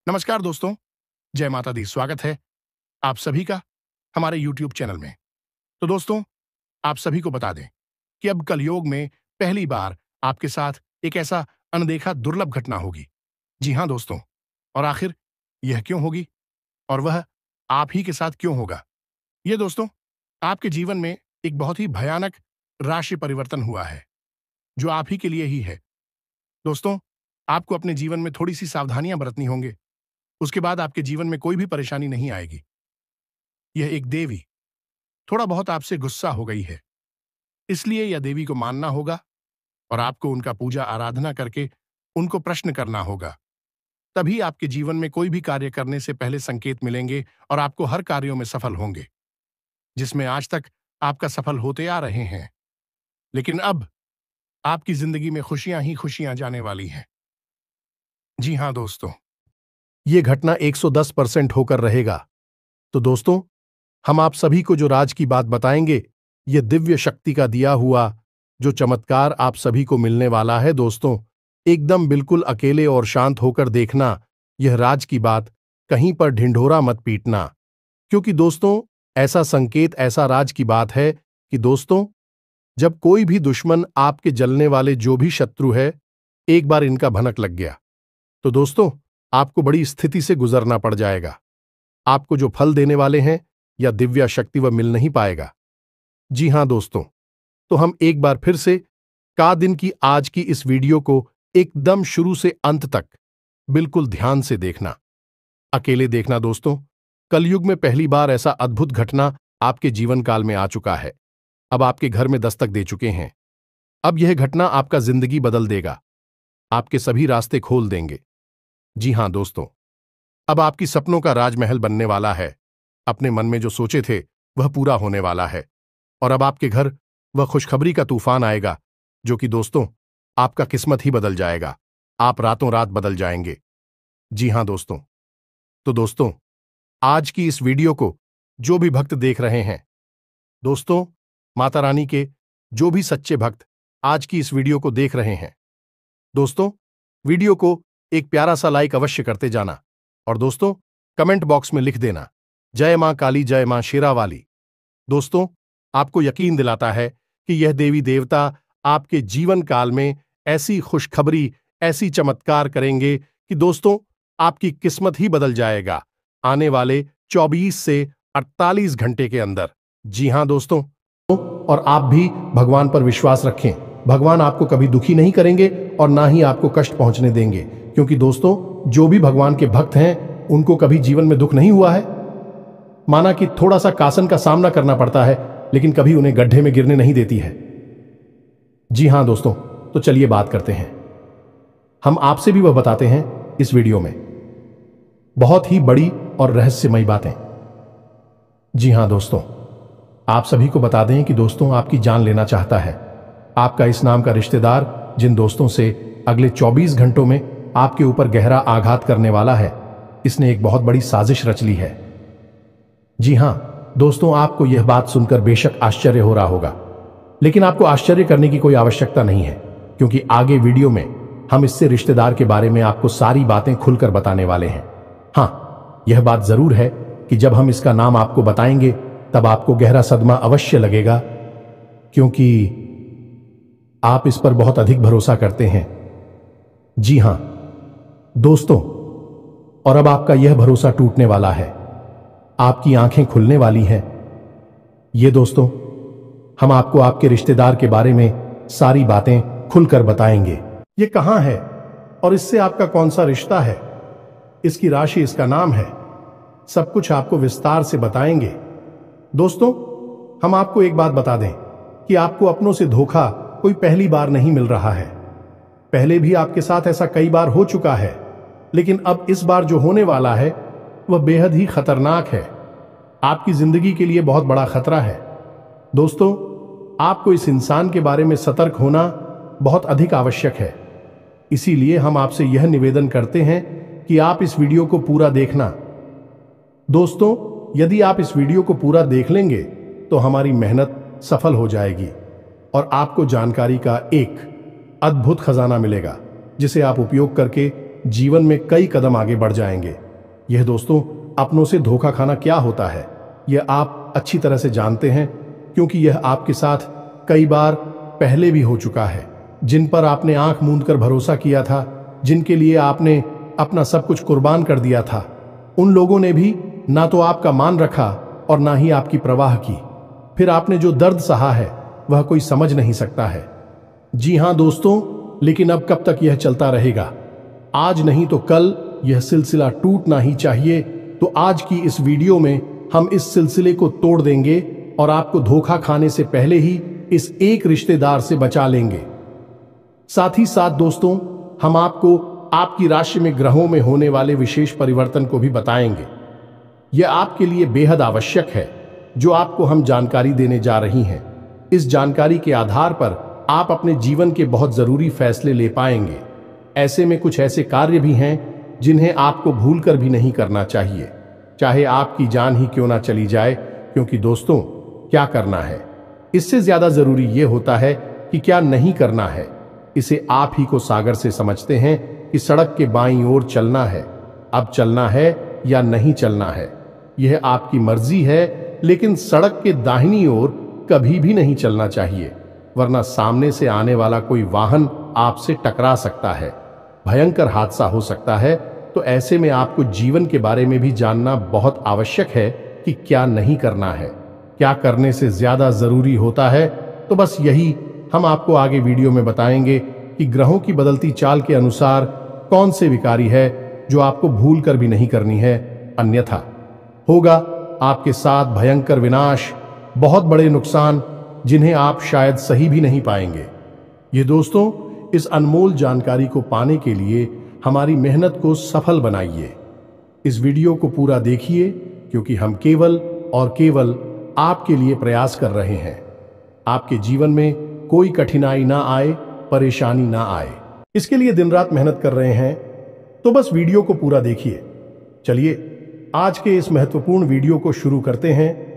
नमस्कार दोस्तों, जय माता दी। स्वागत है आप सभी का हमारे YouTube चैनल में। तो दोस्तों, आप सभी को बता दें कि अब कलयुग में पहली बार आपके साथ एक ऐसा अनदेखा दुर्लभ घटना होगी। जी हाँ दोस्तों, और आखिर यह क्यों होगी और वह आप ही के साथ क्यों होगा? ये दोस्तों, आपके जीवन में एक बहुत ही भयानक राशि परिवर्तन हुआ है, जो आप ही के लिए ही है। दोस्तों, आपको अपने जीवन में थोड़ी सी सावधानियां बरतनी होंगे। उसके बाद आपके जीवन में कोई भी परेशानी नहीं आएगी। यह एक देवी थोड़ा बहुत आपसे गुस्सा हो गई है, इसलिए यह देवी को मानना होगा और आपको उनका पूजा आराधना करके उनको प्रश्न करना होगा। तभी आपके जीवन में कोई भी कार्य करने से पहले संकेत मिलेंगे और आपको हर कार्यों में सफल होंगे, जिसमें आज तक आपका सफल होते आ रहे हैं। लेकिन अब आपकी जिंदगी में खुशियां ही खुशियां जाने वाली हैं। जी हां दोस्तों, यह घटना 110% होकर रहेगा। तो दोस्तों, हम आप सभी को जो राज की बात बताएंगे, यह दिव्य शक्ति का दिया हुआ जो चमत्कार आप सभी को मिलने वाला है। दोस्तों, एकदम बिल्कुल अकेले और शांत होकर देखना यह राज की बात, कहीं पर ढिंढोरा मत पीटना, क्योंकि दोस्तों ऐसा संकेत, ऐसा राज की बात है कि दोस्तों, जब कोई भी दुश्मन, आपके जलने वाले जो भी शत्रु है, एक बार इनका भनक लग गया तो दोस्तों आपको बड़ी स्थिति से गुजरना पड़ जाएगा। आपको जो फल देने वाले हैं या दिव्या शक्ति वह मिल नहीं पाएगा। जी हां दोस्तों, तो हम एक बार फिर से का दिन की आज की इस वीडियो को एकदम शुरू से अंत तक बिल्कुल ध्यान से देखना, अकेले देखना। दोस्तों, कलयुग में पहली बार ऐसा अद्भुत घटना आपके जीवन काल में आ चुका है, अब आपके घर में दस्तक दे चुके हैं। अब यह घटना आपका जिंदगी बदल देगा, आपके सभी रास्ते खोल देंगे। जी हां दोस्तों, अब आपकी सपनों का राजमहल बनने वाला है। अपने मन में जो सोचे थे वह पूरा होने वाला है और अब आपके घर वह खुशखबरी का तूफान आएगा, जो कि दोस्तों आपका किस्मत ही बदल जाएगा। आप रातों रात बदल जाएंगे। जी हां दोस्तों, तो दोस्तों आज की इस वीडियो को जो भी भक्त देख रहे हैं, दोस्तों माता रानी के जो भी सच्चे भक्त आज की इस वीडियो को देख रहे हैं, दोस्तों वीडियो को एक प्यारा सा लाइक अवश्य करते जाना और दोस्तों कमेंट बॉक्स में लिख देना, जय मां काली, जय मां शेरावाली। दोस्तों, आपको यकीन दिलाता है कि यह देवी देवता आपके जीवन काल में ऐसी खुशखबरी, ऐसी चमत्कार करेंगे कि दोस्तों आपकी किस्मत ही बदल जाएगा आने वाले 24 से 48 घंटे के अंदर। जी हां दोस्तों, और आप भी भगवान पर विश्वास रखें। भगवान आपको कभी दुखी नहीं करेंगे और ना ही आपको कष्ट पहुंचने देंगे, क्योंकि दोस्तों जो भी भगवान के भक्त हैं उनको कभी जीवन में दुख नहीं हुआ है। माना कि थोड़ा सा कासन का सामना करना पड़ता है, लेकिन कभी उन्हें गड्ढे में गिरने नहीं देती है। जी हां दोस्तों, तो चलिए बात करते हैं। हम आपसे भी वह बताते हैं इस वीडियो में, बहुत ही बड़ी और रहस्यमयी बातें। जी हां दोस्तों, आप सभी को बता दें कि दोस्तों आपकी जान लेना चाहता है। आपका इस नाम का रिश्तेदार जिन दोस्तों से अगले 24 घंटों में आपके ऊपर गहरा आघात करने वाला है, इसने एक बहुत बड़ी साजिश रच ली है। जी हां दोस्तों, आपको यह बात सुनकर बेशक आश्चर्य हो रहा होगा, लेकिन आपको आश्चर्य करने की कोई आवश्यकता नहीं है, क्योंकि आगे वीडियो में हम इससे रिश्तेदार के बारे में आपको सारी बातें खुलकर बताने वाले हैं। हां, यह बात जरूर है कि जब हम इसका नाम आपको बताएंगे तब आपको गहरा सदमा अवश्य लगेगा, क्योंकि आप इस पर बहुत अधिक भरोसा करते हैं। जी हां दोस्तों, और अब आपका यह भरोसा टूटने वाला है, आपकी आंखें खुलने वाली हैं। ये दोस्तों, हम आपको आपके रिश्तेदार के बारे में सारी बातें खुलकर बताएंगे। ये कहां है और इससे आपका कौन सा रिश्ता है, इसकी राशि, इसका नाम है, सब कुछ आपको विस्तार से बताएंगे। दोस्तों, हम आपको एक बात बता दें कि आपको अपनों से धोखा कोई पहली बार नहीं मिल रहा है। पहले भी आपके साथ ऐसा कई बार हो चुका है, लेकिन अब इस बार जो होने वाला है वह बेहद ही खतरनाक है। आपकी जिंदगी के लिए बहुत बड़ा खतरा है। दोस्तों, आपको इस इंसान के बारे में सतर्क होना बहुत अधिक आवश्यक है। इसीलिए हम आपसे यह निवेदन करते हैं कि आप इस वीडियो को पूरा देखना। दोस्तों, यदि आप इस वीडियो को पूरा देख लेंगे तो हमारी मेहनत सफल हो जाएगी और आपको जानकारी का एक अद्भुत खजाना मिलेगा, जिसे आप उपयोग करके जीवन में कई कदम आगे बढ़ जाएंगे। यह दोस्तों, अपनों से धोखा खाना क्या होता है, यह आप अच्छी तरह से जानते हैं, क्योंकि यह आपके साथ कई बार पहले भी हो चुका है। जिन पर आपने आंख मूंद कर भरोसा किया था, जिनके लिए आपने अपना सब कुछ कुर्बान कर दिया था, उन लोगों ने भी ना तो आपका मान रखा और ना ही आपकी परवाह की। फिर आपने जो दर्द सहा है वह कोई समझ नहीं सकता है। जी हां दोस्तों, लेकिन अब कब तक यह चलता रहेगा? आज नहीं तो कल यह सिलसिला टूटना ही चाहिए। तो आज की इस वीडियो में हम इस सिलसिले को तोड़ देंगे और आपको धोखा खाने से पहले ही इस एक रिश्तेदार से बचा लेंगे। साथ ही साथ दोस्तों, हम आपको आपकी राशि में ग्रहों में होने वाले विशेष परिवर्तन को भी बताएंगे। यह आपके लिए बेहद आवश्यक है जो आपको हम जानकारी देने जा रही हैं। इस जानकारी के आधार पर आप अपने जीवन के बहुत जरूरी फैसले ले पाएंगे। ऐसे में कुछ ऐसे कार्य भी हैं जिन्हें आपको भूलकर भी नहीं करना चाहिए, चाहे आपकी जान ही क्यों ना चली जाए। क्योंकि दोस्तों, क्या करना है, इससे ज्यादा जरूरी यह होता है कि क्या नहीं करना है। इसे आप ही को सागर से समझते हैं कि सड़क के बाईं ओर चलना है, अब चलना है या नहीं चलना है, यह आपकी मर्जी है। लेकिन सड़क के दाहिनी ओर कभी भी नहीं चलना चाहिए, वरना सामने से आने वाला कोई वाहन आपसे टकरा सकता है, भयंकर हादसा हो सकता है। तो ऐसे में आपको जीवन के बारे में भी जानना बहुत आवश्यक है कि क्या नहीं करना है, क्या करने से ज्यादा जरूरी होता है। तो बस यही हम आपको आगे वीडियो में बताएंगे कि ग्रहों की बदलती चाल के अनुसार कौन से विकारी है जो आपको भूल कर भी नहीं करनी है, अन्यथा होगा आपके साथ भयंकर विनाश, बहुत बड़े नुकसान जिन्हें आप शायद सही भी नहीं पाएंगे। ये दोस्तों, इस अनमोल जानकारी को पाने के लिए हमारी मेहनत को सफल बनाइए। इस वीडियो को पूरा देखिए, क्योंकि हम केवल और केवल आपके लिए प्रयास कर रहे हैं। आपके जीवन में कोई कठिनाई ना आए, परेशानी ना आए, इसके लिए दिन रात मेहनत कर रहे हैं। तो बस वीडियो को पूरा देखिए। चलिए आज के इस महत्वपूर्ण वीडियो को शुरू करते हैं।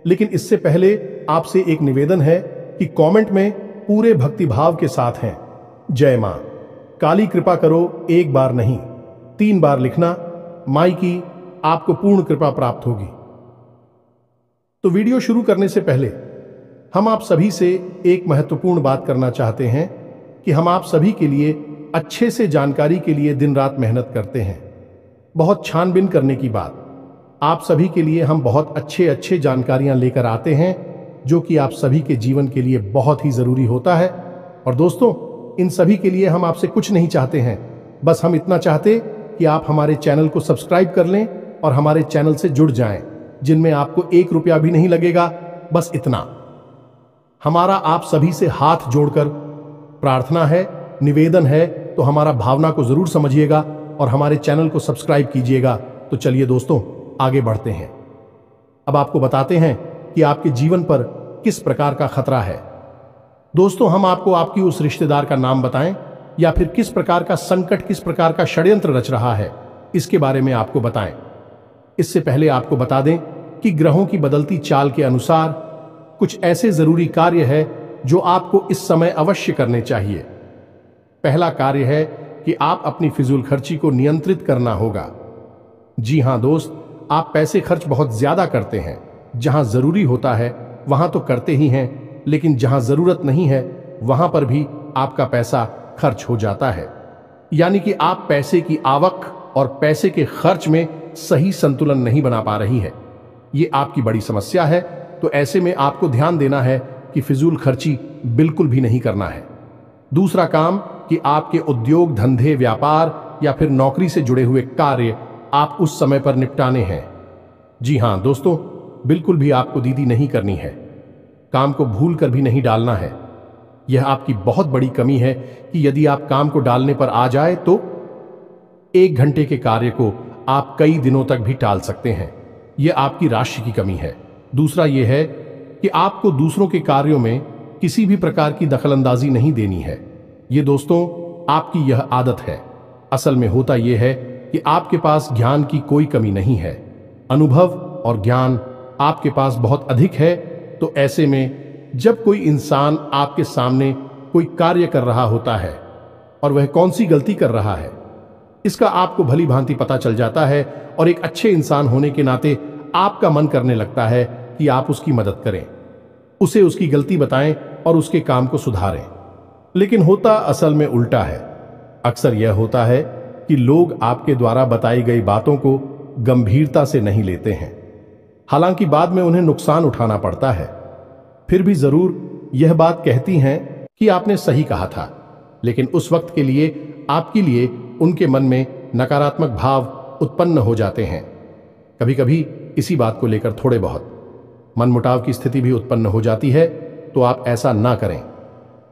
लेकिन इससे पहले आपसे एक निवेदन है कि कमेंट में पूरे भक्तिभाव के साथ हैं, जय मां काली कृपा करो, एक बार नहीं 3 बार लिखना। माई की आपको पूर्ण कृपा प्राप्त होगी। तो वीडियो शुरू करने से पहले हम आप सभी से एक महत्वपूर्ण बात करना चाहते हैं कि हम आप सभी के लिए अच्छे से जानकारी के लिए दिन रात मेहनत करते हैं। बहुत छानबीन करने की बात, आप सभी के लिए हम बहुत अच्छे जानकारियां लेकर आते हैं जो कि आप सभी के जीवन के लिए बहुत ही जरूरी होता है। और दोस्तों, इन सभी के लिए हम आपसे कुछ नहीं चाहते हैं, बस हम इतना चाहते कि आप हमारे चैनल को सब्सक्राइब कर लें और हमारे चैनल से जुड़ जाएं, जिनमें आपको 1 रुपया भी नहीं लगेगा। बस इतना हमारा आप सभी से हाथ जोड़कर प्रार्थना है, निवेदन है। तो हमारा भावना को जरूर समझिएगा और हमारे चैनल को सब्सक्राइब कीजिएगा। तो चलिए दोस्तों, आगे बढ़ते हैं। अब आपको बताते हैं कि आपके जीवन पर किस प्रकार का खतरा है। दोस्तों, हम आपको आपकी उस रिश्तेदार का नाम बताएं या फिर किस प्रकार का संकट, किस प्रकार का षड्यंत्र रच रहा है, इसके बारे में आपको बताएं। इससे पहले आपको बता दें कि ग्रहों की बदलती चाल के अनुसार कुछ ऐसे जरूरी कार्य है जो आपको इस समय अवश्य करने चाहिए। पहला कार्य है कि आप अपनी फिजूल खर्ची को नियंत्रित करना होगा। जी हां दोस्त, आप पैसे खर्च बहुत ज्यादा करते हैं। जहां जरूरी होता है वहां तो करते ही हैं, लेकिन जहां जरूरत नहीं है वहां पर भी आपका पैसा खर्च हो जाता है। यानी कि आप पैसे की आवक और पैसे के खर्च में सही संतुलन नहीं बना पा रही है। ये आपकी बड़ी समस्या है। तो ऐसे में आपको ध्यान देना है कि फिजूल खर्ची बिल्कुल भी नहीं करना है। दूसरा काम कि आपके उद्योग, धंधे, व्यापार या फिर नौकरी से जुड़े हुए कार्य आप उस समय पर निपटाने हैं। जी हां दोस्तों, बिल्कुल भी आपको दीदी नहीं करनी है, काम को भूल कर भी नहीं डालना है। यह आपकी बहुत बड़ी कमी है कि यदि आप काम को डालने पर आ जाए तो 1 घंटे के कार्य को आप कई दिनों तक भी टाल सकते हैं। यह आपकी राशि की कमी है। दूसरा यह है कि आपको दूसरों के कार्यों में किसी भी प्रकार की दखलंदाजी नहीं देनी है। यह दोस्तों आपकी यह आदत है। असल में होता यह है कि आपके पास ज्ञान की कोई कमी नहीं है, अनुभव और ज्ञान आपके पास बहुत अधिक है। तो ऐसे में जब कोई इंसान आपके सामने कोई कार्य कर रहा होता है और वह कौन सी गलती कर रहा है, इसका आपको भली भांति पता चल जाता है और एक अच्छे इंसान होने के नाते आपका मन करने लगता है कि आप उसकी मदद करें, उसे उसकी गलती बताएं और उसके काम को सुधारें। लेकिन होता असल में उल्टा है। अक्सर यह होता है कि लोग आपके द्वारा बताई गई बातों को गंभीरता से नहीं लेते हैं। हालांकि बाद में उन्हें नुकसान उठाना पड़ता है। फिर भी जरूर यह बात कहती हैं कि आपने सही कहा था, लेकिन उस वक्त के लिए आपके लिए उनके मन में नकारात्मक भाव उत्पन्न हो जाते हैं। कभी कभी इसी बात को लेकर थोड़े बहुत मनमुटाव की स्थिति भी उत्पन्न हो जाती है। तो आप ऐसा ना करें,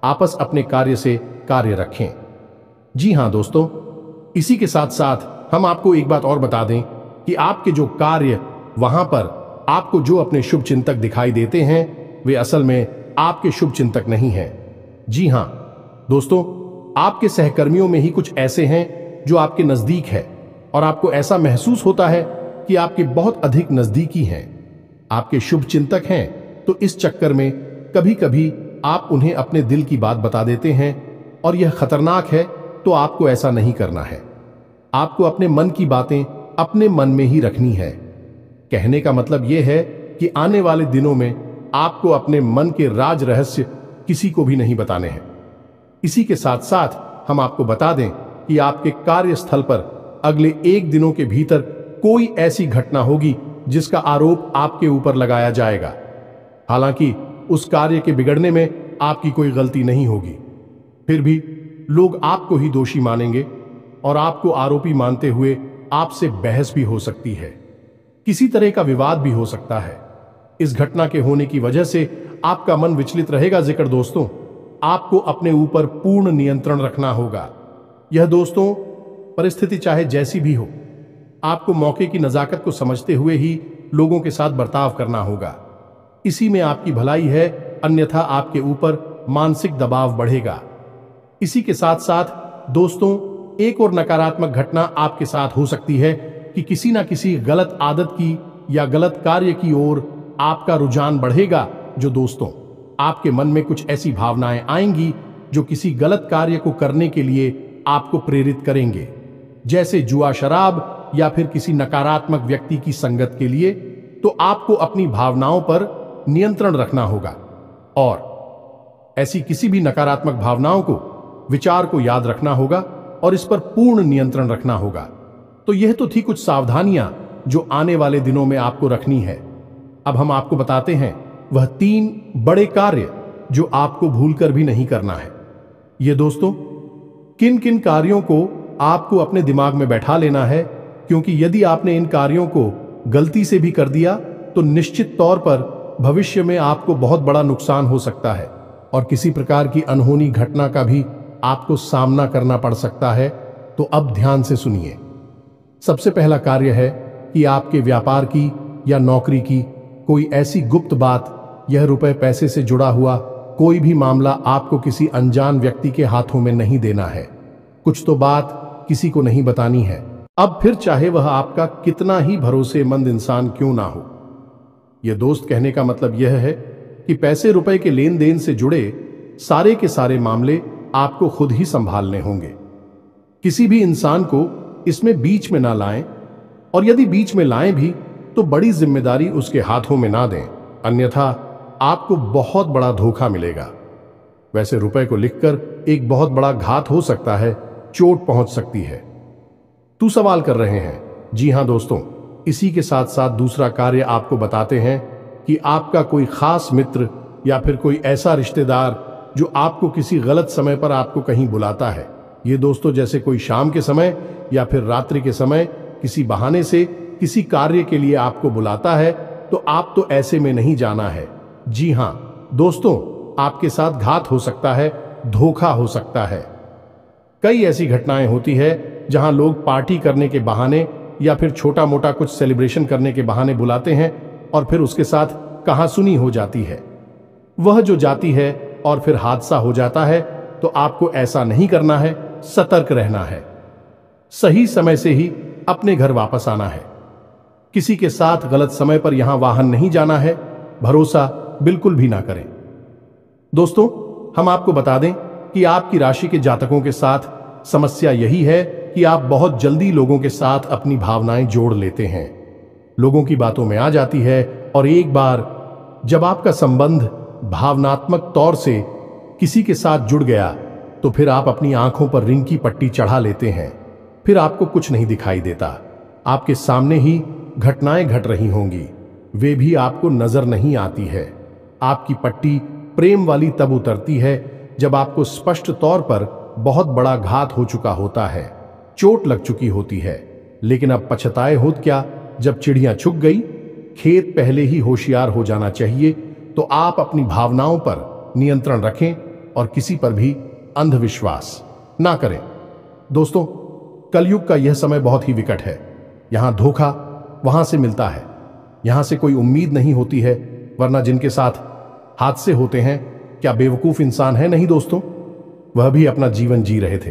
आपस अपने कार्य से कार्य रखें। जी हां दोस्तों, इसी के साथ साथ हम आपको एक बात और बता दें कि आपके जो कार्य वहां पर आपको जो अपने शुभ चिंतक दिखाई देते हैं, वे असल में आपके शुभ चिंतक नहीं हैं। जी हां दोस्तों, आपके सहकर्मियों में ही कुछ ऐसे हैं जो आपके नजदीक है और आपको ऐसा महसूस होता है कि आपके बहुत अधिक नजदीकी हैं, आपके शुभ चिंतक हैं। तो इस चक्कर में कभी कभी आप उन्हें अपने दिल की बात बता देते हैं और यह खतरनाक है। तो आपको ऐसा नहीं करना है। आपको अपने मन की बातें अपने मन में ही रखनी है। कहने का मतलब यह है कि आने वाले दिनों में आपको अपने मन के राज रहस्य किसी को भी नहीं बताने हैं। इसी के साथ साथ हम आपको बता दें कि आपके कार्यस्थल पर अगले 1 दिनों के भीतर कोई ऐसी घटना होगी जिसका आरोप आपके ऊपर लगाया जाएगा। हालांकि उस कार्य के बिगड़ने में आपकी कोई गलती नहीं होगी, फिर भी लोग आपको ही दोषी मानेंगे और आपको आरोपी मानते हुए आपसे बहस भी हो सकती है। किसी तरह का विवाद भी हो सकता है। इस घटना के होने की वजह से आपका मन विचलित रहेगा। जिक्र दोस्तों, आपको अपने ऊपर पूर्ण नियंत्रण रखना होगा। यह दोस्तों परिस्थिति चाहे जैसी भी हो, आपको मौके की नजाकत को समझते हुए ही लोगों के साथ बर्ताव करना होगा। इसी में आपकी भलाई है, अन्यथा आपके ऊपर मानसिक दबाव बढ़ेगा। इसी के साथ साथ दोस्तों, एक और नकारात्मक घटना आपके साथ हो सकती है कि किसी ना किसी गलत आदत की या गलत कार्य की ओर आपका रुझान बढ़ेगा। जो दोस्तों, आपके मन में कुछ ऐसी भावनाएं आएंगी जो किसी गलत कार्य को करने के लिए आपको प्रेरित करेंगे, जैसे जुआ, शराब या फिर किसी नकारात्मक व्यक्ति की संगत के लिए। तो आपको अपनी भावनाओं पर नियंत्रण रखना होगा और ऐसी किसी भी नकारात्मक भावनाओं को, विचार को याद रखना होगा और इस पर पूर्ण नियंत्रण रखना होगा। तो यह तो थी कुछ सावधानियां जो आने वाले दिनों में आपको रखनी है। अब हम आपको बताते हैं वह 3 बड़े कार्य जो आपको भूलकर भी नहीं करना है। ये दोस्तों, किन किन कार्यों को आपको अपने दिमाग में बैठा लेना है, क्योंकि यदि आपने इन कार्यों को गलती से भी कर दिया तो निश्चित तौर पर भविष्य में आपको बहुत बड़ा नुकसान हो सकता है और किसी प्रकार की अनहोनी घटना का भी आपको सामना करना पड़ सकता है। तो अब ध्यान से सुनिए। सबसे पहला कार्य है कि आपके व्यापार की या नौकरी की कोई ऐसी गुप्त बात, यह रुपए पैसे से जुड़ा हुआ कोई भी मामला आपको किसी अनजान व्यक्ति के हाथों में नहीं देना है। कुछ तो बात किसी को नहीं बतानी है। अब फिर चाहे वह आपका कितना ही भरोसेमंद इंसान क्यों ना हो। यह दोस्त, कहने का मतलब यह है कि पैसे रुपए के लेन देन से जुड़े सारे के सारे मामले आपको खुद ही संभालने होंगे। किसी भी इंसान को इसमें बीच में ना लाएं, और यदि बीच में लाएं भी तो बड़ी जिम्मेदारी उसके हाथों में ना दें, अन्यथा आपको बहुत बड़ा धोखा मिलेगा। वैसे रुपए को लिखकर एक बहुत बड़ा घात हो सकता है, चोट पहुंच सकती है। तू सवाल कर रहे हैं? जी हां दोस्तों, इसी के साथ साथ दूसरा कार्य आपको बताते हैं कि आपका कोई खास मित्र या फिर कोई ऐसा रिश्तेदार जो आपको किसी गलत समय पर आपको कहीं बुलाता है। ये दोस्तों, जैसे कोई शाम के समय या फिर रात्रि के समय किसी बहाने से किसी कार्य के लिए आपको बुलाता है, तो आप तो ऐसे में नहीं जाना है। जी हां दोस्तों, आपके साथ घात हो सकता है, धोखा हो सकता है। कई ऐसी घटनाएं होती है जहां लोग पार्टी करने के बहाने या फिर छोटा मोटा कुछ सेलिब्रेशन करने के बहाने बुलाते हैं और फिर उसके साथ कहासुनी हो जाती है। वह जो जाती है और फिर हादसा हो जाता है। तो आपको ऐसा नहीं करना है, सतर्क रहना है। सही समय से ही अपने घर वापस आना है। किसी के साथ गलत समय पर यहां वाहन नहीं जाना है। भरोसा बिल्कुल भी ना करें। दोस्तों, हम आपको बता दें कि आपकी राशि के जातकों के साथ समस्या यही है कि आप बहुत जल्दी लोगों के साथ अपनी भावनाएं जोड़ लेते हैं, लोगों की बातों में आ जाती है, और एक बार जब आपका संबंध भावनात्मक तौर से किसी के साथ जुड़ गया तो फिर आप अपनी आंखों पर रिंग की पट्टी चढ़ा लेते हैं। फिर आपको कुछ नहीं दिखाई देता, आपके सामने ही घटनाएं घट रही होंगी, वे भी आपको नजर नहीं आती है। आपकी पट्टी प्रेम वाली तब उतरती है जब आपको स्पष्ट तौर पर बहुत बड़ा घात हो चुका होता है, चोट लग चुकी होती है। लेकिन अब पछताए होत क्या, जब चिड़ियां छुप गई, खेत पहले ही होशियार हो जाना चाहिए। तो आप अपनी भावनाओं पर नियंत्रण रखें और किसी पर भी अंधविश्वास ना करें। दोस्तों, कलयुग का यह समय बहुत ही विकट है। यहां धोखा वहां से मिलता है, यहां से कोई उम्मीद नहीं होती है, वरना जिनके साथ हादसे होते हैं क्या बेवकूफ इंसान है? नहीं दोस्तों, वह भी अपना जीवन जी रहे थे,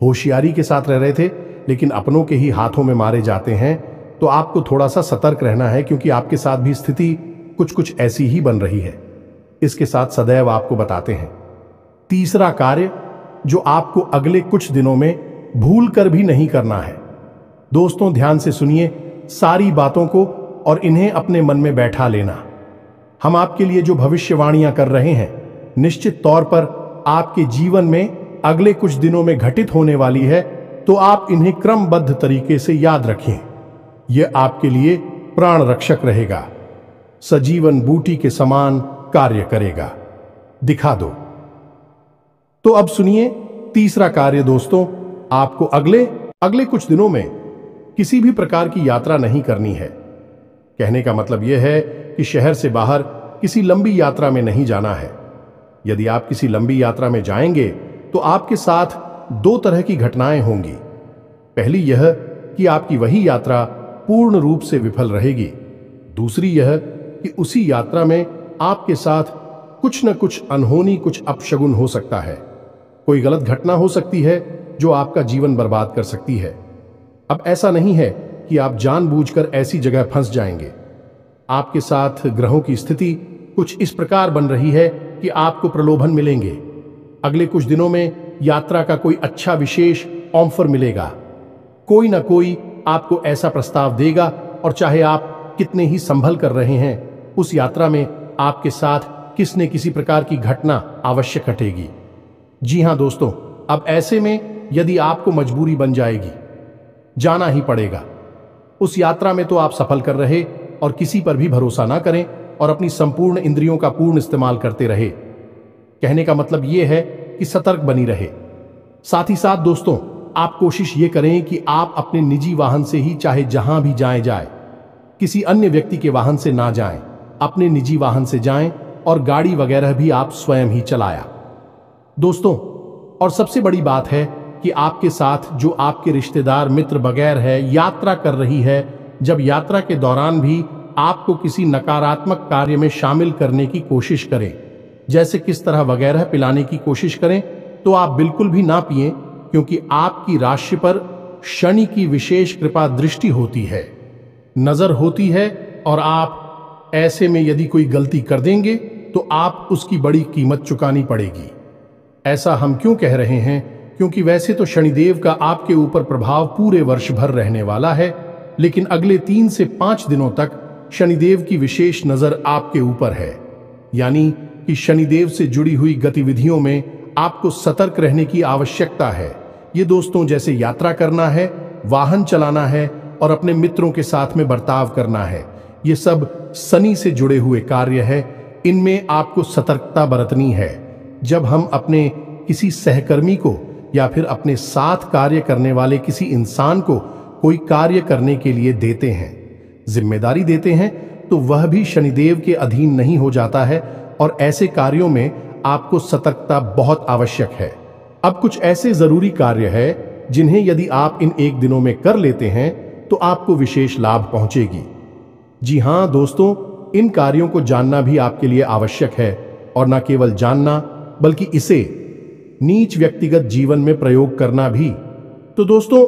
होशियारी के साथ रह रहे थे, लेकिन अपनों के ही हाथों में मारे जाते हैं। तो आपको थोड़ा सा सतर्क रहना है, क्योंकि आपके साथ भी स्थिति कुछ कुछ ऐसी ही बन रही है। इसके साथ सदैव आपको बताते हैं, तीसरा कार्य जो आपको अगले कुछ दिनों में भूल कर भी नहीं करना है। दोस्तों, ध्यान से सुनिए सारी बातों को और इन्हें अपने मन में बैठा लेना। हम आपके लिए जो भविष्यवाणियां कर रहे हैं, निश्चित तौर पर आपके जीवन में अगले कुछ दिनों में घटित होने वाली है, तो आप इन्हें क्रमबद्ध तरीके से याद रखें। यह आपके लिए प्राण रक्षक रहेगा, सजीवन बूटी के समान कार्य करेगा। दिखा दो। तो अब सुनिए तीसरा कार्य। दोस्तों, आपको अगले कुछ दिनों में किसी भी प्रकार की यात्रा नहीं करनी है। कहने का मतलब यह है कि शहर से बाहर किसी लंबी यात्रा में नहीं जाना है। यदि आप किसी लंबी यात्रा में जाएंगे तो आपके साथ दो तरह की घटनाएं होंगी। पहली यह कि आपकी वही यात्रा पूर्ण रूप से विफल रहेगी। दूसरी यह कि उसी यात्रा में आपके साथ कुछ न कुछ अनहोनी, कुछ अपशगुन हो सकता है। कोई गलत घटना हो सकती है जो आपका जीवन बर्बाद कर सकती है। अब ऐसा नहीं है कि आप जानबूझकर ऐसी जगह फंस जाएंगे। आपके साथ ग्रहों की स्थिति कुछ इस प्रकार बन रही है कि आपको प्रलोभन मिलेंगे। अगले कुछ दिनों में यात्रा का कोई अच्छा विशेष ऑफर मिलेगा। कोई ना कोई आपको ऐसा प्रस्ताव देगा, और चाहे आप कितने ही संभल कर रहे हैं, उस यात्रा में आपके साथ किसी न किसी प्रकार की घटना अवश्य घटेगी। जी हां दोस्तों, अब ऐसे में यदि आपको मजबूरी बन जाएगी, जाना ही पड़ेगा। उस यात्रा में तो आप सफल कर रहे और किसी पर भी भरोसा ना करें और अपनी संपूर्ण इंद्रियों का पूर्ण इस्तेमाल करते रहे। कहने का मतलब यह है कि सतर्क बनी रहे। साथ ही साथ दोस्तों, आप कोशिश ये करें कि आप अपने निजी वाहन से ही चाहे जहां भी जाए, किसी अन्य व्यक्ति के वाहन से ना जाएं, अपने निजी वाहन से जाएं, और गाड़ी वगैरह भी आप स्वयं ही चलाया। दोस्तों, और सबसे बड़ी बात है कि आपके साथ जो आपके रिश्तेदार, मित्र वगैरह है, यात्रा कर रही है, जब यात्रा के दौरान भी आपको किसी नकारात्मक कार्य में शामिल करने की कोशिश करें, जैसे किस तरह वगैरह पिलाने की कोशिश करें, तो आप बिल्कुल भी ना पिएं, क्योंकि आपकी राशि पर शनि की विशेष कृपा दृष्टि होती है, नजर होती है, और आप ऐसे में यदि कोई गलती कर देंगे तो आप उसकी बड़ी कीमत चुकानी पड़ेगी। ऐसा हम क्यों कह रहे हैं? क्योंकि वैसे तो शनिदेव का आपके ऊपर प्रभाव पूरे वर्ष भर रहने वाला है, लेकिन अगले 3 से 5 दिनों तक शनिदेव की विशेष नजर आपके ऊपर है। यानी कि शनिदेव से जुड़ी हुई गतिविधियों में आपको सतर्क रहने की आवश्यकता है। ये दोस्तों, जैसे यात्रा करना है, वाहन चलाना है और अपने मित्रों के साथ में बर्ताव करना है, ये सब शनि से जुड़े हुए कार्य है। इनमें आपको सतर्कता बरतनी है। जब हम अपने किसी सहकर्मी को या फिर अपने साथ कार्य करने वाले किसी इंसान को कोई कार्य करने के लिए देते हैं, जिम्मेदारी देते हैं, तो वह भी शनिदेव के अधीन नहीं हो जाता है, और ऐसे कार्यों में आपको सतर्कता बहुत आवश्यक है। अब कुछ ऐसे जरूरी कार्य है जिन्हें यदि आप इन 1 दिनों में कर लेते हैं तो आपको विशेष लाभ पहुंचेगी। जी हां दोस्तों, इन कार्यों को जानना भी आपके लिए आवश्यक है, और न केवल जानना बल्कि इसे नीच व्यक्तिगत जीवन में प्रयोग करना भी। तो दोस्तों,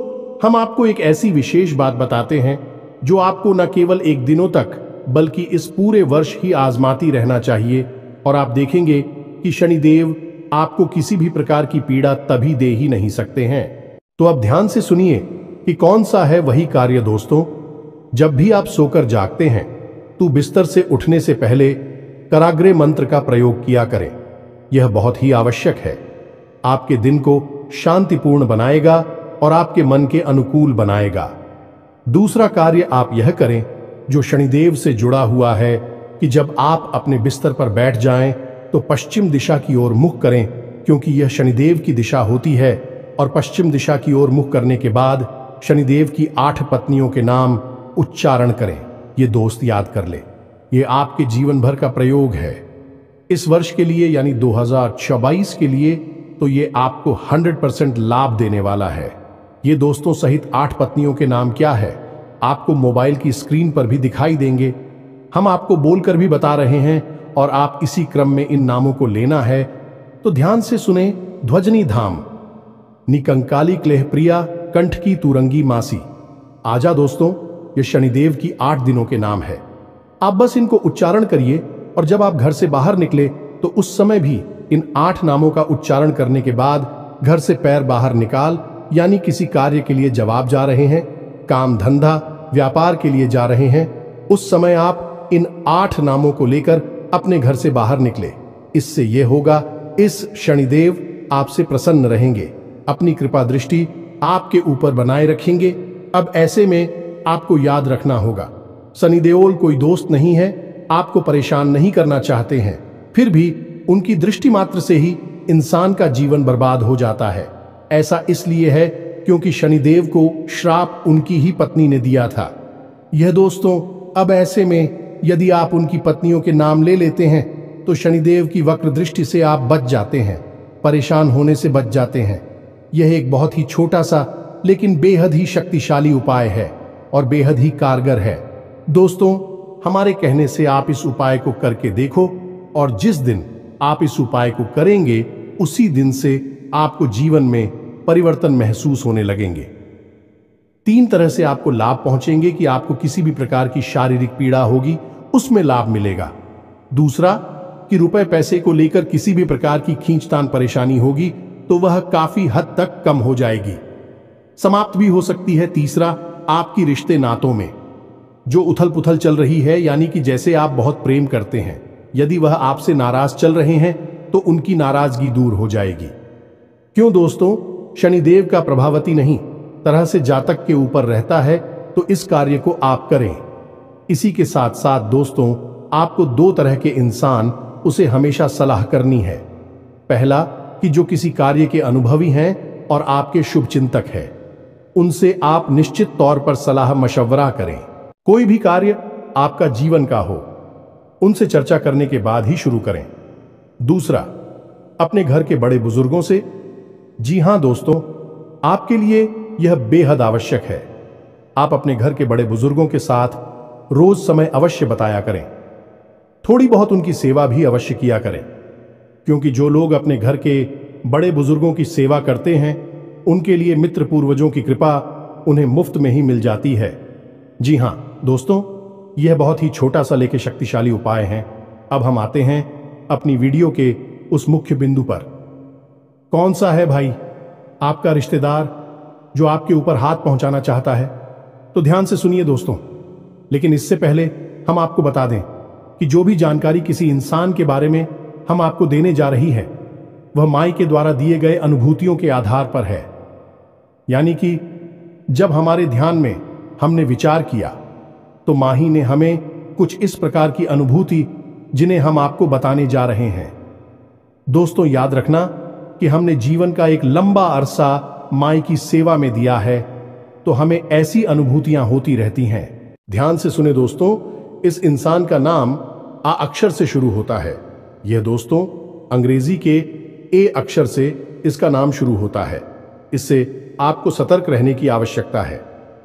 हम आपको एक ऐसी विशेष बात बताते हैं जो आपको न केवल 1 दिनों तक बल्कि इस पूरे वर्ष ही आजमाती रहना चाहिए, और आप देखेंगे कि शनिदेव आपको किसी भी प्रकार की पीड़ा तभी दे ही नहीं सकते हैं। तो अब ध्यान से सुनिए कि कौन सा है वही कार्य दोस्तों। जब भी आप सोकर जागते हैं तो बिस्तर से उठने से पहले कराग्रे मंत्र का प्रयोग किया करें। यह बहुत ही आवश्यक है। आपके दिन को शांतिपूर्ण बनाएगा और आपके मन के अनुकूल बनाएगा। दूसरा कार्य आप यह करें जो शनिदेव से जुड़ा हुआ है कि जब आप अपने बिस्तर पर बैठ जाएं तो पश्चिम दिशा की ओर मुख करें, क्योंकि यह शनिदेव की दिशा होती है। और पश्चिम दिशा की ओर मुख करने के बाद शनिदेव की 8 पत्नियों के नाम उच्चारण करें। ये दोस्त याद कर ले, ये आपके जीवन भर का प्रयोग है। इस वर्ष के लिए यानी 2024 के लिए तो ये आपको 100% लाभ देने वाला है। ये दोस्तों सहित 8 पत्नियों के नाम क्या है आपको मोबाइल की स्क्रीन पर भी दिखाई देंगे। हम आपको बोलकर भी बता रहे हैं और आप इसी क्रम में इन नामों को लेना है। तो ध्यान से सुने। ध्वजनी धाम, निकंकाली क्लेह प्रिया, कंठ की तुरंगी मासी। आजा दोस्तों, ये शनिदेव की 8 दिनों के नाम है। आप बस इनको उच्चारण करिए और जब आप घर से बाहर निकले तो उस समय भी इन 8 नामों का उच्चारण करने के बाद घर से पैर बाहर निकाल, यानी किसी कार्य के लिए जवाब जा रहे हैं, काम धंधा व्यापार के लिए जा रहे हैं, उस समय आप इन 8 नामों को लेकर अपने घर से बाहर निकले। इससे यह होगा, इस शनिदेव आपसे प्रसन्न रहेंगे, अपनी कृपा दृष्टि आपके ऊपर बनाए रखेंगे। अब ऐसे में आपको याद रखना होगा, शनिदेवल कोई दोस्त नहीं है, आपको परेशान नहीं करना चाहते हैं, फिर भी उनकी दृष्टि मात्र से ही इंसान का जीवन बर्बाद हो जाता है। ऐसा इसलिए है क्योंकि शनिदेव को श्राप उनकी ही पत्नी ने दिया था। यह दोस्तों, अब ऐसे में यदि आप उनकी पत्नियों के नाम ले लेते हैं तो शनिदेव की वक्र दृष्टि से आप बच जाते हैं, परेशान होने से बच जाते हैं। यह एक बहुत ही छोटा सा लेकिन बेहद ही शक्तिशाली उपाय है और बेहद ही कारगर है। दोस्तों, हमारे कहने से आप इस उपाय को करके देखो और जिस दिन आप इस उपाय को करेंगे उसी दिन से आपको जीवन में परिवर्तन महसूस होने लगेंगे। 3 तरह से आपको लाभ पहुंचेंगे कि आपको किसी भी प्रकार की शारीरिक पीड़ा होगी उसमें लाभ मिलेगा। दूसरा कि रुपए पैसे को लेकर किसी भी प्रकार की खींचतान परेशानी होगी तो वह काफी हद तक कम हो जाएगी, समाप्त भी हो सकती है। तीसरा, आपकी रिश्ते नातों में जो उथल पुथल चल रही है, यानी कि जैसे आप बहुत प्रेम करते हैं, यदि वह आपसे नाराज चल रहे हैं तो उनकी नाराजगी दूर हो जाएगी। क्यों दोस्तों, शनिदेव का प्रभावती नहीं तरह से जातक के ऊपर रहता है, तो इस कार्य को आप करें। इसी के साथ साथ दोस्तों, आपको 2 तरह के इंसान उसे हमेशा सलाह करनी है। पहला कि जो किसी कार्य के अनुभवी हैं और आपके शुभ चिंतक हैं, उनसे आप निश्चित तौर पर सलाह मशवरा करें। कोई भी कार्य आपका जीवन का हो, उनसे चर्चा करने के बाद ही शुरू करें। दूसरा, अपने घर के बड़े बुजुर्गों से। जी हां दोस्तों, आपके लिए यह बेहद आवश्यक है। आप अपने घर के बड़े बुजुर्गों के साथ रोज समय अवश्य बताया करें। थोड़ी बहुत उनकी सेवा भी अवश्य किया करें, क्योंकि जो लोग अपने घर के बड़े बुजुर्गों की सेवा करते हैं उनके लिए मित्र पूर्वजों की कृपा उन्हें मुफ्त में ही मिल जाती है। जी हां दोस्तों, यह बहुत ही छोटा सा लेके शक्तिशाली उपाय है। अब हम आते हैं अपनी वीडियो के उस मुख्य बिंदु पर। कौन सा है भाई आपका रिश्तेदार जो आपके ऊपर हाथ पहुंचाना चाहता है? तो ध्यान से सुनिए दोस्तों, लेकिन इससे पहले हम आपको बता दें कि जो भी जानकारी किसी इंसान के बारे में हम आपको देने जा रही है वह माई के द्वारा दिए गए अनुभूतियों के आधार पर है। यानी कि जब हमारे ध्यान में हमने विचार किया तो माही ने हमें कुछ इस प्रकार की अनुभूति जिन्हें हम आपको बताने जा रहे हैं। दोस्तों, याद रखना कि हमने जीवन का एक लंबा अरसा माई की सेवा में दिया है, तो हमें ऐसी अनुभूतियां होती रहती हैं। ध्यान से सुने दोस्तों, इस इंसान का नाम आ अक्षर से शुरू होता है। यह दोस्तों अंग्रेजी के ए अक्षर से इसका नाम शुरू होता है। इससे आपको सतर्क रहने की आवश्यकता है।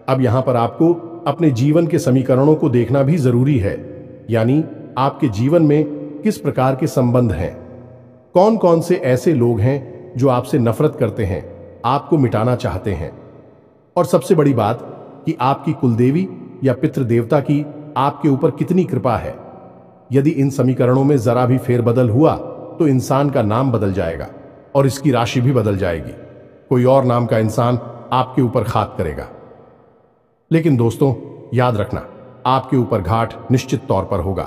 अब यहां पर आपको अपने जीवन के समीकरणों को देखना भी जरूरी है, यानी आपके जीवन में किस प्रकार के संबंध हैं, कौन कौन से ऐसे लोग हैं जो आपसे नफरत करते हैं, आपको मिटाना चाहते हैं, और सबसे बड़ी बात कि आपकी कुलदेवी या पितृ देवता की आपके ऊपर कितनी कृपा है। यदि इन समीकरणों में जरा भी फेरबदल हुआ तो इंसान का नाम बदल जाएगा और इसकी राशि भी बदल जाएगी। कोई और नाम का इंसान आपके ऊपर घात करेगा। लेकिन दोस्तों, याद रखना, आपके ऊपर घाट निश्चित तौर पर होगा।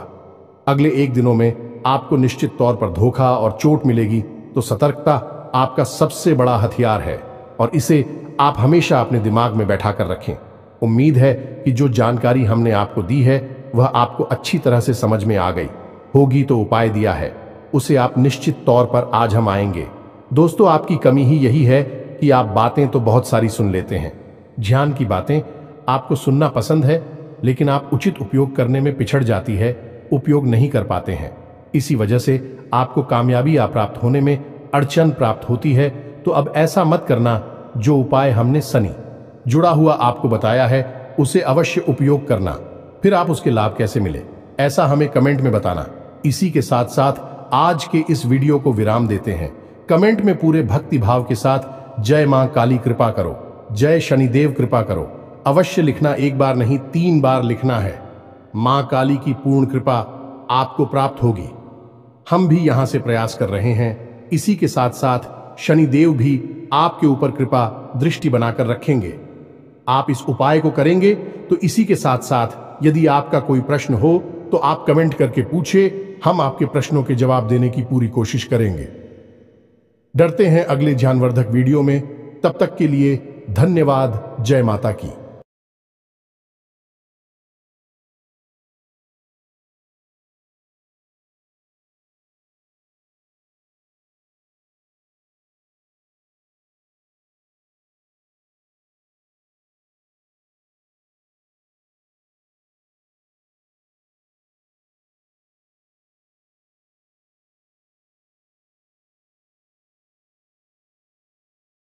अगले 1 दिनों में आपको निश्चित तौर पर धोखा और चोट मिलेगी। तो सतर्कता आपका सबसे बड़ा हथियार है और इसे आप हमेशा अपने दिमाग में बैठा कर रखें। उम्मीद है कि जो जानकारी हमने आपको दी है वह आपको अच्छी तरह से समझ में आ गई होगी। तो उपाय दिया है उसे आप निश्चित तौर पर आज हम आएंगे। दोस्तों, आपकी कमी ही यही है कि आप बातें तो बहुत सारी सुन लेते हैं। ध्यान की बातें आपको सुनना पसंद है, लेकिन आप उचित उपयोग करने में पिछड़ जाती है, उपयोग नहीं कर पाते हैं। इसी वजह से आपको कामयाबी प्राप्त होने में अड़चन प्राप्त होती है। तो अब ऐसा मत करना। जो उपाय हमने सनी जुड़ा हुआ आपको बताया है उसे अवश्य उपयोग करना। फिर आप उसके लाभ कैसे मिले, ऐसा हमें कमेंट में बताना। इसी के साथ साथ आज के इस वीडियो को विराम देते हैं। कमेंट में पूरे भक्ति भाव के साथ जय मां काली कृपा करो, जय शनिदेव कृपा करो अवश्य लिखना। 1 बार नहीं 3 बार लिखना है। मां काली की पूर्ण कृपा आपको प्राप्त होगी। हम भी यहां से प्रयास कर रहे हैं। इसी के साथ साथ शनिदेव भी आपके ऊपर कृपा दृष्टि बनाकर रखेंगे। आप इस उपाय को करेंगे तो इसी के साथ साथ यदि आपका कोई प्रश्न हो तो आप कमेंट करके पूछे, हम आपके प्रश्नों के जवाब देने की पूरी कोशिश करेंगे। डरते हैं अगले ज्ञानवर्धक वीडियो में। तब तक के लिए धन्यवाद। जय माता की।